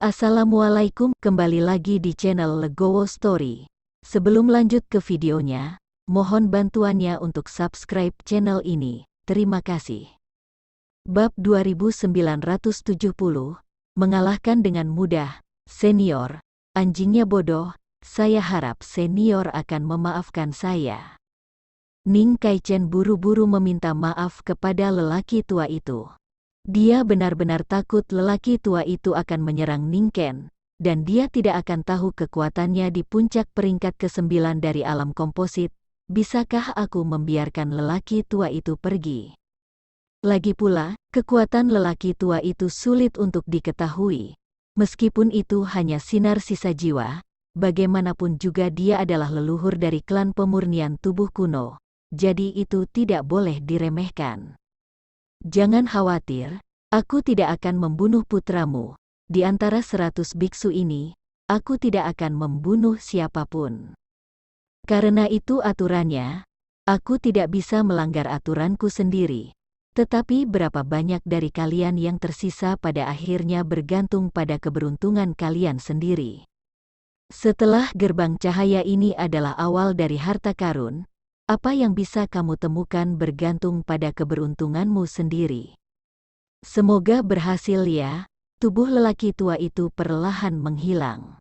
Assalamualaikum, kembali lagi di channel Legowo Story. Sebelum lanjut ke videonya, mohon bantuannya untuk subscribe channel ini. Terima kasih. Bab 2970, mengalahkan dengan mudah, senior, anjingnya bodoh, saya harap senior akan memaafkan saya. Ning Kaichen buru-buru meminta maaf kepada lelaki tua itu. Dia benar-benar takut lelaki tua itu akan menyerang Ning Ken, dan dia tidak akan tahu kekuatannya di puncak peringkat ke-9 dari alam komposit. Bisakah aku membiarkan lelaki tua itu pergi? Lagi pula, kekuatan lelaki tua itu sulit untuk diketahui. Meskipun itu hanya sinar sisa jiwa, bagaimanapun juga dia adalah leluhur dari klan pemurnian tubuh kuno, jadi itu tidak boleh diremehkan. Jangan khawatir, aku tidak akan membunuh putramu. Di antara 100 biksu ini, aku tidak akan membunuh siapapun. Karena itu aturannya, aku tidak bisa melanggar aturanku sendiri. Tetapi berapa banyak dari kalian yang tersisa pada akhirnya bergantung pada keberuntungan kalian sendiri. Setelah gerbang cahaya ini adalah awal dari harta karun, apa yang bisa kamu temukan bergantung pada keberuntunganmu sendiri. Semoga berhasil ya. Tubuh lelaki tua itu perlahan menghilang.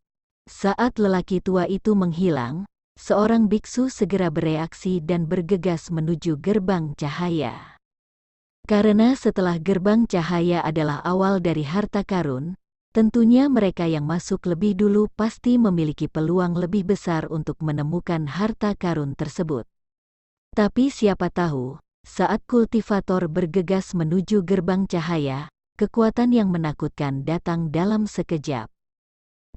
Saat lelaki tua itu menghilang, seorang biksu segera bereaksi dan bergegas menuju gerbang cahaya. Karena setelah gerbang cahaya adalah awal dari harta karun, tentunya mereka yang masuk lebih dulu pasti memiliki peluang lebih besar untuk menemukan harta karun tersebut. Tapi siapa tahu, saat kultivator bergegas menuju gerbang cahaya, kekuatan yang menakutkan datang dalam sekejap.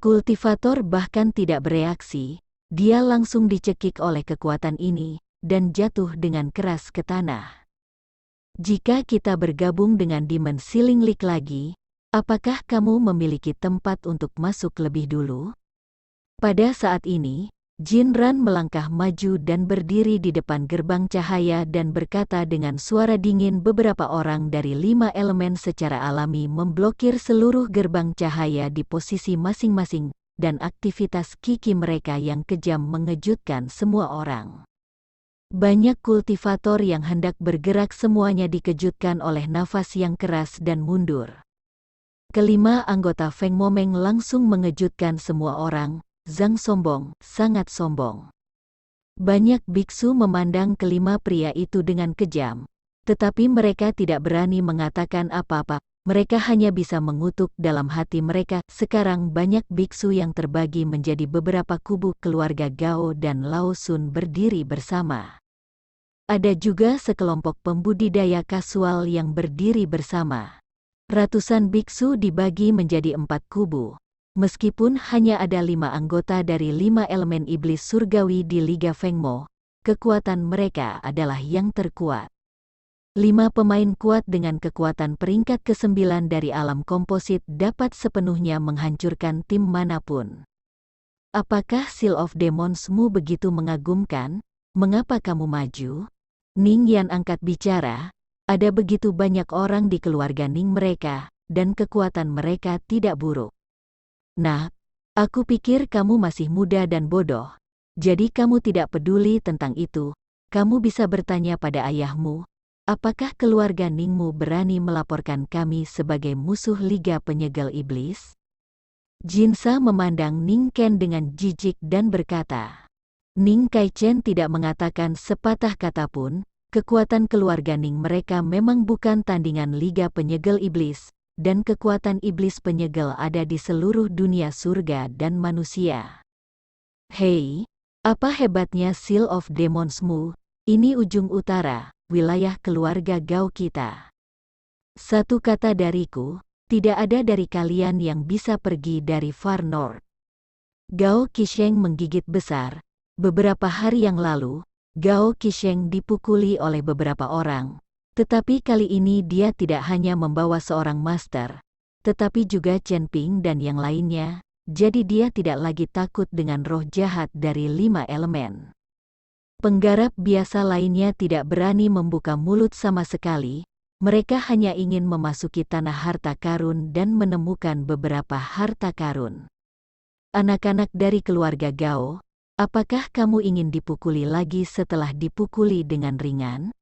Kultivator bahkan tidak bereaksi, dia langsung dicekik oleh kekuatan ini, dan jatuh dengan keras ke tanah. Jika kita bergabung dengan Demon Ceiling League lagi, apakah kamu memiliki tempat untuk masuk lebih dulu? Pada saat ini, Jinran melangkah maju dan berdiri di depan gerbang cahaya dan berkata dengan suara dingin. Beberapa orang dari 5 elemen secara alami memblokir seluruh gerbang cahaya di posisi masing-masing, dan aktivitas kiki mereka yang kejam mengejutkan semua orang. Banyak kultivator yang hendak bergerak semuanya dikejutkan oleh nafas yang keras dan mundur. Kelima anggota Feng Momeng langsung mengejutkan semua orang. Zhang sombong, sangat sombong. Banyak biksu memandang kelima pria itu dengan kejam, tetapi mereka tidak berani mengatakan apa-apa. Mereka hanya bisa mengutuk dalam hati mereka. Sekarang banyak biksu yang terbagi menjadi beberapa kubu. Keluarga Gao dan Lao Sun berdiri bersama. Ada juga sekelompok pembudidaya kasual yang berdiri bersama. Ratusan biksu dibagi menjadi 4 kubu. Meskipun hanya ada 5 anggota dari 5 elemen iblis surgawi di Liga Fengmo, kekuatan mereka adalah yang terkuat. 5 pemain kuat dengan kekuatan peringkat ke-9 dari alam komposit dapat sepenuhnya menghancurkan tim manapun. Apakah Seal of Demons-mu begitu mengagumkan? Mengapa kamu maju? Ning Yan angkat bicara, ada begitu banyak orang di keluarga Ning mereka, dan kekuatan mereka tidak buruk. Nah, aku pikir kamu masih muda dan bodoh, jadi kamu tidak peduli tentang itu. Kamu bisa bertanya pada ayahmu, apakah keluarga Ningmu berani melaporkan kami sebagai musuh Liga Penyegel Iblis? Jinsa memandang Ning Ken dengan jijik dan berkata, Ning Kaichen tidak mengatakan sepatah kata pun. Kekuatan keluarga Ning mereka memang bukan tandingan Liga Penyegel Iblis, dan kekuatan iblis penyegel ada di seluruh dunia surga dan manusia. Hei, apa hebatnya Seal of Demons-mu? Ini ujung utara, wilayah keluarga Gao kita. Satu kata dariku, tidak ada dari kalian yang bisa pergi dari Far North. Gao Qisheng menggigit besar. Beberapa hari yang lalu, Gao Qisheng dipukuli oleh beberapa orang. Tetapi kali ini dia tidak hanya membawa seorang master, tetapi juga Chen Ping dan yang lainnya, jadi dia tidak lagi takut dengan roh jahat dari 5 elemen. Penggarap biasa lainnya tidak berani membuka mulut sama sekali, Mereka hanya ingin memasuki tanah harta karun dan menemukan beberapa harta karun. Anak-anak dari keluarga Gao, apakah kamu ingin dipukuli lagi setelah dipukuli dengan ringan?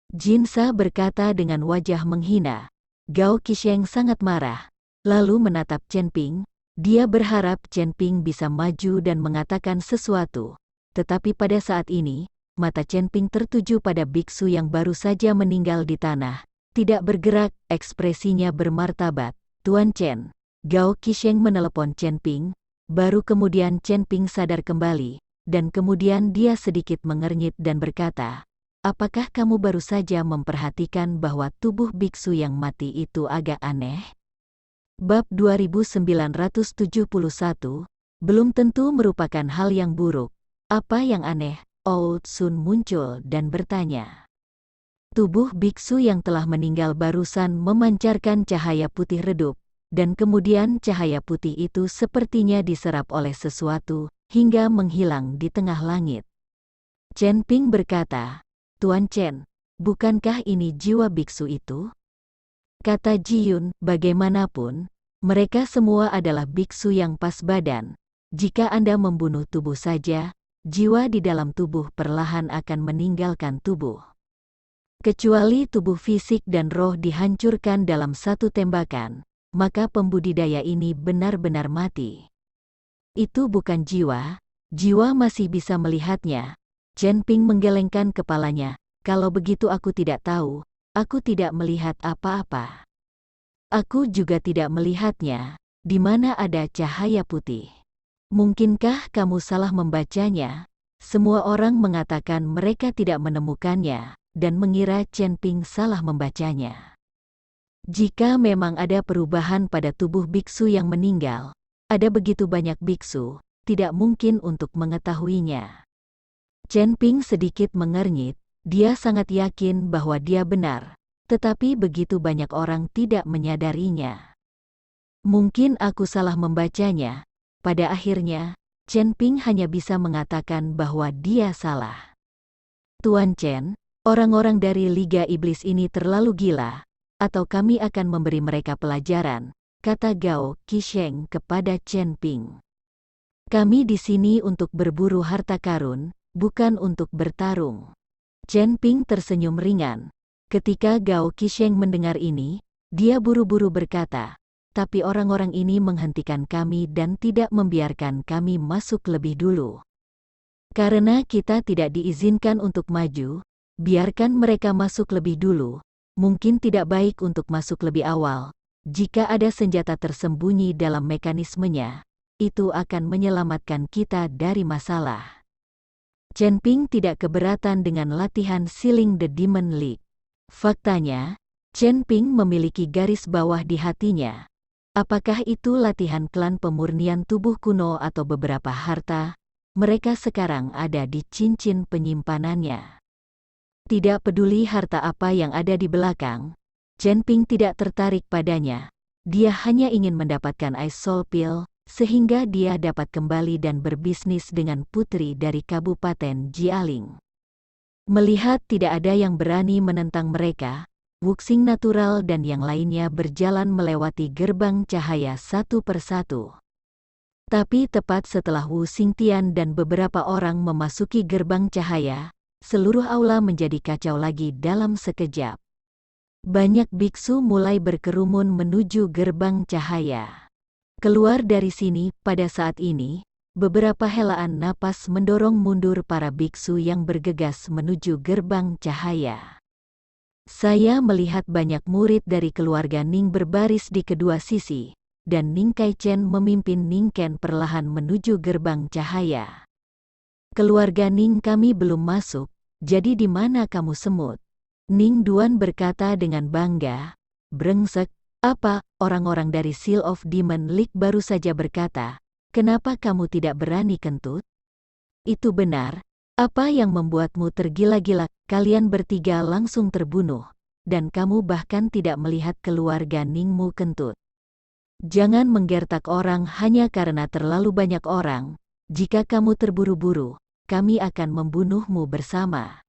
Jinsa berkata dengan wajah menghina. Gao Qisheng sangat marah, lalu menatap Chen Ping. Dia berharap Chen Ping bisa maju dan mengatakan sesuatu. Tetapi pada saat ini, mata Chen Ping tertuju pada biksu yang baru saja meninggal di tanah. Tidak bergerak, ekspresinya bermartabat. Tuan Chen. Gao Qisheng menelepon Chen Ping. Baru kemudian Chen Ping sadar kembali, dan kemudian dia sedikit mengernyit dan berkata, apakah kamu baru saja memperhatikan bahwa tubuh biksu yang mati itu agak aneh? Bab 2971, belum tentu merupakan hal yang buruk. Apa yang aneh? Oud Sun muncul dan bertanya. Tubuh biksu yang telah meninggal barusan memancarkan cahaya putih redup, dan kemudian cahaya putih itu sepertinya diserap oleh sesuatu, hingga menghilang di tengah langit. Chen Ping berkata, Tuan Chen, bukankah ini jiwa biksu itu? Kata Ji Yun, bagaimanapun, mereka semua adalah biksu yang pas badan. Jika Anda membunuh tubuh saja, jiwa di dalam tubuh perlahan akan meninggalkan tubuh. Kecuali tubuh fisik dan roh dihancurkan dalam satu tembakan, maka pembudidaya ini benar-benar mati. Itu bukan jiwa, jiwa masih bisa melihatnya. Chen Ping menggelengkan kepalanya, kalau begitu aku tidak tahu. Aku tidak melihat apa-apa. Aku juga tidak melihatnya, di mana ada cahaya putih. Mungkinkah kamu salah membacanya? Semua orang mengatakan mereka tidak menemukannya, dan mengira Chen Ping salah membacanya. Jika memang ada perubahan pada tubuh biksu yang meninggal, ada begitu banyak biksu, tidak mungkin untuk mengetahuinya. Chen Ping sedikit mengernyit. Dia sangat yakin bahwa dia benar, tetapi begitu banyak orang tidak menyadarinya. Mungkin aku salah membacanya. Pada akhirnya, Chen Ping hanya bisa mengatakan bahwa dia salah. Tuan Chen, orang-orang dari Liga Iblis ini terlalu gila, atau kami akan memberi mereka pelajaran, kata Gao Qisheng kepada Chen Ping. Kami di sini untuk berburu harta karun, bukan untuk bertarung. Chen Ping tersenyum ringan. Ketika Gao Qisheng mendengar ini, dia buru-buru berkata, tapi orang-orang ini menghentikan kami dan tidak membiarkan kami masuk lebih dulu. Karena kita tidak diizinkan untuk maju, biarkan mereka masuk lebih dulu. Mungkin tidak baik untuk masuk lebih awal. Jika ada senjata tersembunyi dalam mekanismenya, itu akan menyelamatkan kita dari masalah. Chen Ping tidak keberatan dengan latihan Sealing the Demon League. Faktanya, Chen Ping memiliki garis bawah di hatinya. Apakah itu latihan klan pemurnian tubuh kuno atau beberapa harta? Mereka sekarang ada di cincin penyimpanannya. Tidak peduli harta apa yang ada di belakang, Chen Ping tidak tertarik padanya. Dia hanya ingin mendapatkan Ice Soul Pill, sehingga dia dapat kembali dan berbisnis dengan putri dari Kabupaten Jialing. Melihat tidak ada yang berani menentang mereka, Wuxing Natural dan yang lainnya berjalan melewati gerbang cahaya satu persatu. Tapi tepat setelah Wu Xingtian dan beberapa orang memasuki gerbang cahaya, seluruh aula menjadi kacau lagi dalam sekejap. Banyak biksu mulai berkerumun menuju gerbang cahaya. Keluar dari sini, pada saat ini, beberapa helaan napas mendorong mundur para biksu yang bergegas menuju gerbang cahaya. Saya melihat banyak murid dari keluarga Ning berbaris di kedua sisi, dan Ning Kaichen memimpin Ning Ken perlahan menuju gerbang cahaya. Keluarga Ning kami belum masuk, jadi di mana kamu semut? Ning Duan berkata dengan bangga. Brengsek. Apa, orang-orang dari Seal of Demon League baru saja berkata, kenapa kamu tidak berani kentut? Itu benar, apa yang membuatmu tergila-gila, kalian bertiga langsung terbunuh, dan kamu bahkan tidak melihat keluarga Ningmu kentut. Jangan menggertak orang hanya karena terlalu banyak orang, jika kamu terburu-buru, kami akan membunuhmu bersama.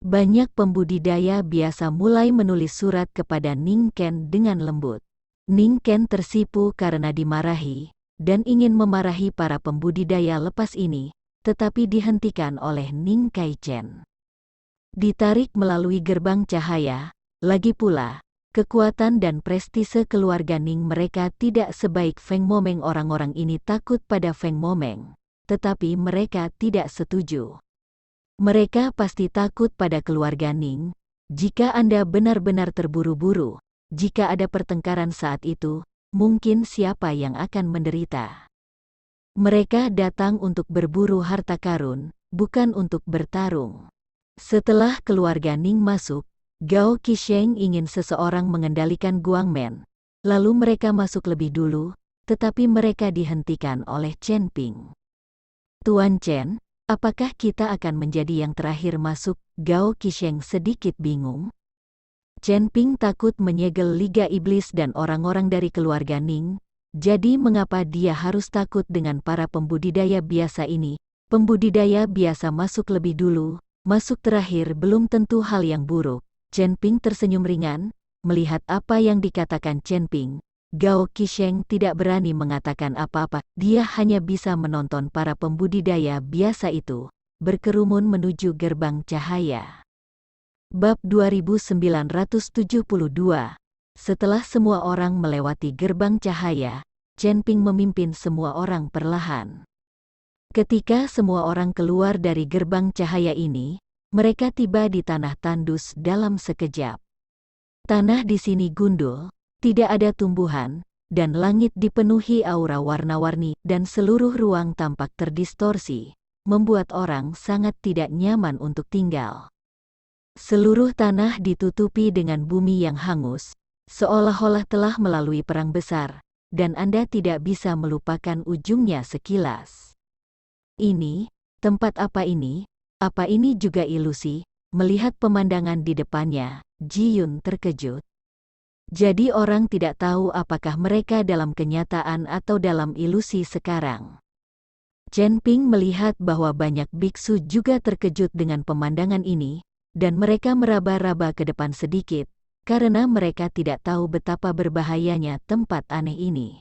Banyak pembudidaya biasa mulai menulis surat kepada Ning Ken dengan lembut. Ning Ken tersipu karena dimarahi, dan ingin memarahi para pembudidaya lepas ini, tetapi dihentikan oleh Ning Kaichen. Ditarik melalui gerbang cahaya, lagi pula, kekuatan dan prestise keluarga Ning mereka tidak sebaik Feng Momeng. Orang-orang ini takut pada Feng Momeng, tetapi mereka tidak setuju. Mereka pasti takut pada keluarga Ning. Jika Anda benar-benar terburu-buru, jika ada pertengkaran saat itu, mungkin siapa yang akan menderita. Mereka datang untuk berburu harta karun, bukan untuk bertarung. Setelah keluarga Ning masuk, Gao Qisheng ingin seseorang mengendalikan Guangmen. Lalu mereka masuk lebih dulu, tetapi mereka dihentikan oleh Chen Ping. Tuan Chen, apakah kita akan menjadi yang terakhir masuk? Gao Qisheng sedikit bingung. Chen Ping takut menyegel Liga Iblis dan orang-orang dari keluarga Ning. Jadi mengapa dia harus takut dengan para pembudidaya biasa ini? Pembudidaya biasa masuk lebih dulu, masuk terakhir belum tentu hal yang buruk. Chen Ping tersenyum ringan, melihat apa yang dikatakan Chen Ping. Gao Qisheng tidak berani mengatakan apa-apa, dia hanya bisa menonton para pembudidaya biasa itu berkerumun menuju gerbang cahaya. Bab 2972. Setelah semua orang melewati gerbang cahaya, Chen Ping memimpin semua orang perlahan. Ketika semua orang keluar dari gerbang cahaya ini, mereka tiba di tanah tandus dalam sekejap. Tanah di sini gundul, tidak ada tumbuhan, dan langit dipenuhi aura warna-warni, dan seluruh ruang tampak terdistorsi, membuat orang sangat tidak nyaman untuk tinggal. Seluruh tanah ditutupi dengan bumi yang hangus, seolah-olah telah melalui perang besar, dan Anda tidak bisa melupakan ujungnya sekilas. Ini, tempat apa ini? Apa ini juga ilusi? Melihat pemandangan di depannya, Ji Yun terkejut. Jadi orang tidak tahu apakah mereka dalam kenyataan atau dalam ilusi sekarang. Chen Ping melihat bahwa banyak biksu juga terkejut dengan pemandangan ini, dan mereka meraba-raba ke depan sedikit, karena mereka tidak tahu betapa berbahayanya tempat aneh ini.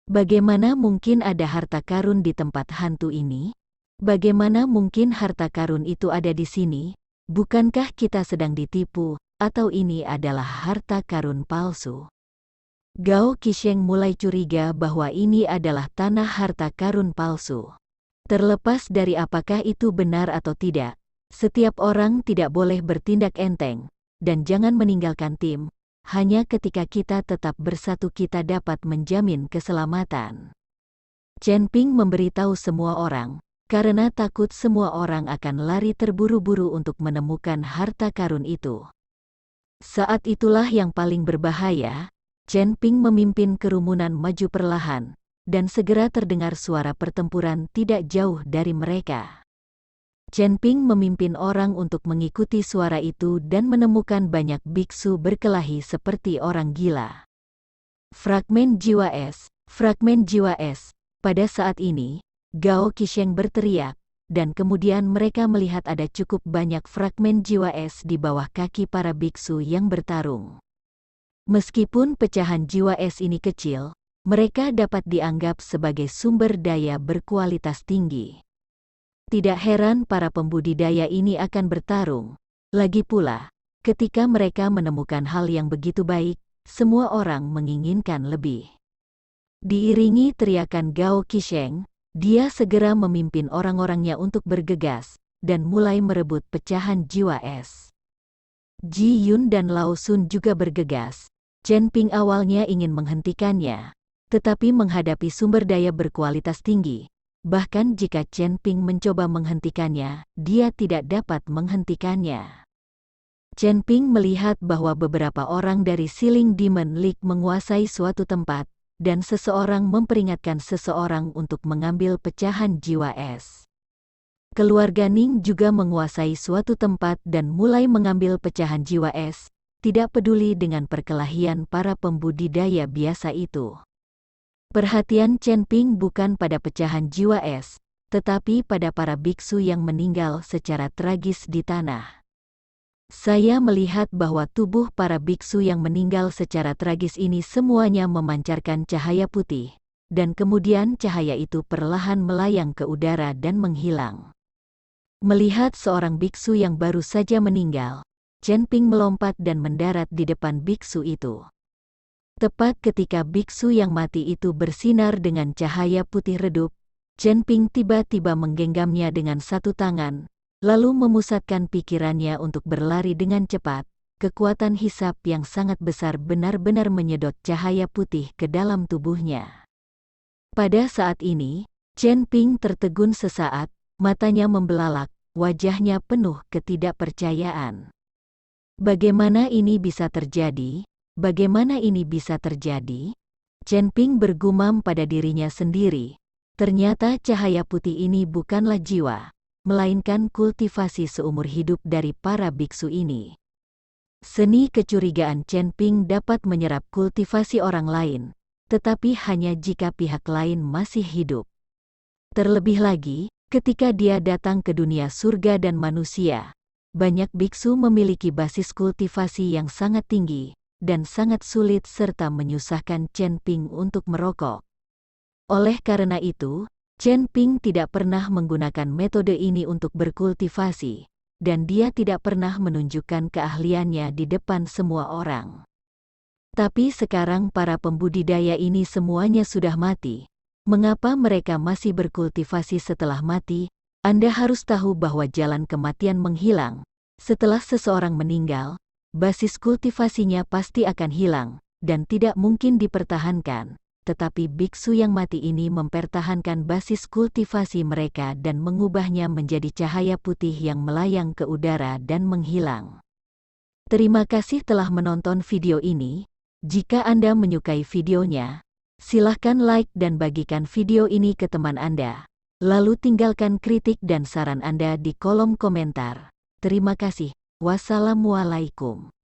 Bagaimana mungkin ada harta karun di tempat hantu ini? Bagaimana mungkin harta karun itu ada di sini? Bukankah kita sedang ditipu? Atau ini adalah harta karun palsu? Gao Qisheng mulai curiga bahwa ini adalah tanah harta karun palsu. Terlepas dari apakah itu benar atau tidak, setiap orang tidak boleh bertindak enteng, dan jangan meninggalkan tim. Hanya ketika kita tetap bersatu kita dapat menjamin keselamatan. Chen Ping memberitahu semua orang, karena takut semua orang akan lari terburu-buru untuk menemukan harta karun itu. Saat itulah yang paling berbahaya. Chen Ping memimpin kerumunan maju perlahan, dan segera terdengar suara pertempuran tidak jauh dari mereka. Chen Ping memimpin orang untuk mengikuti suara itu dan menemukan banyak biksu berkelahi seperti orang gila. Fragmen jiwa es, fragmen jiwa es. Pada saat ini, Gao Qisheng berteriak, dan kemudian mereka melihat ada cukup banyak fragmen jiwa es di bawah kaki para biksu yang bertarung. Meskipun pecahan jiwa es ini kecil, mereka dapat dianggap sebagai sumber daya berkualitas tinggi. Tidak heran para pembudidaya ini akan bertarung. Lagi pula, ketika mereka menemukan hal yang begitu baik, semua orang menginginkan lebih. Diiringi teriakan Gao Qisheng, dia segera memimpin orang-orangnya untuk bergegas, dan mulai merebut pecahan jiwa es. Ji Yun dan Lao Sun juga bergegas. Chen Ping awalnya ingin menghentikannya, tetapi menghadapi sumber daya berkualitas tinggi, bahkan jika Chen Ping mencoba menghentikannya, dia tidak dapat menghentikannya. Chen Ping melihat bahwa beberapa orang dari Siling Demon League menguasai suatu tempat, dan seseorang memperingatkan seseorang untuk mengambil pecahan jiwa es. Keluarga Ning juga menguasai suatu tempat dan mulai mengambil pecahan jiwa es, tidak peduli dengan perkelahian para pembudidaya biasa itu. Perhatian Chen Ping bukan pada pecahan jiwa es, tetapi pada para biksu yang meninggal secara tragis di tanah. Saya melihat bahwa tubuh para biksu yang meninggal secara tragis ini semuanya memancarkan cahaya putih, dan kemudian cahaya itu perlahan melayang ke udara dan menghilang. Melihat seorang biksu yang baru saja meninggal, Chen Ping melompat dan mendarat di depan biksu itu. Tepat ketika biksu yang mati itu bersinar dengan cahaya putih redup, Chen Ping tiba-tiba menggenggamnya dengan satu tangan, lalu memusatkan pikirannya untuk berlari dengan cepat. Kekuatan hisap yang sangat besar benar-benar menyedot cahaya putih ke dalam tubuhnya. Pada saat ini, Chen Ping tertegun sesaat, matanya membelalak, wajahnya penuh ketidakpercayaan. Bagaimana ini bisa terjadi? Bagaimana ini bisa terjadi? Chen Ping bergumam pada dirinya sendiri. Ternyata cahaya putih ini bukanlah jiwa, melainkan kultivasi seumur hidup dari para biksu ini. Seni kecurigaan Chen Ping dapat menyerap kultivasi orang lain, tetapi hanya jika pihak lain masih hidup. Terlebih lagi, ketika dia datang ke dunia surga dan manusia, banyak biksu memiliki basis kultivasi yang sangat tinggi, dan sangat sulit serta menyusahkan Chen Ping untuk merokok. Oleh karena itu, Chen Ping tidak pernah menggunakan metode ini untuk berkultivasi, dan dia tidak pernah menunjukkan keahliannya di depan semua orang. Tapi sekarang para pembudidaya ini semuanya sudah mati. Mengapa mereka masih berkultivasi setelah mati? Anda harus tahu bahwa jalan kematian menghilang. Setelah seseorang meninggal, basis kultivasinya pasti akan hilang, dan tidak mungkin dipertahankan. Tetapi biksu yang mati ini mempertahankan basis kultivasi mereka dan mengubahnya menjadi cahaya putih yang melayang ke udara dan menghilang. Terima kasih telah menonton video ini. Jika Anda menyukai videonya, silahkan like dan bagikan video ini ke teman Anda. Lalu tinggalkan kritik dan saran Anda di kolom komentar. Terima kasih. Wassalamualaikum.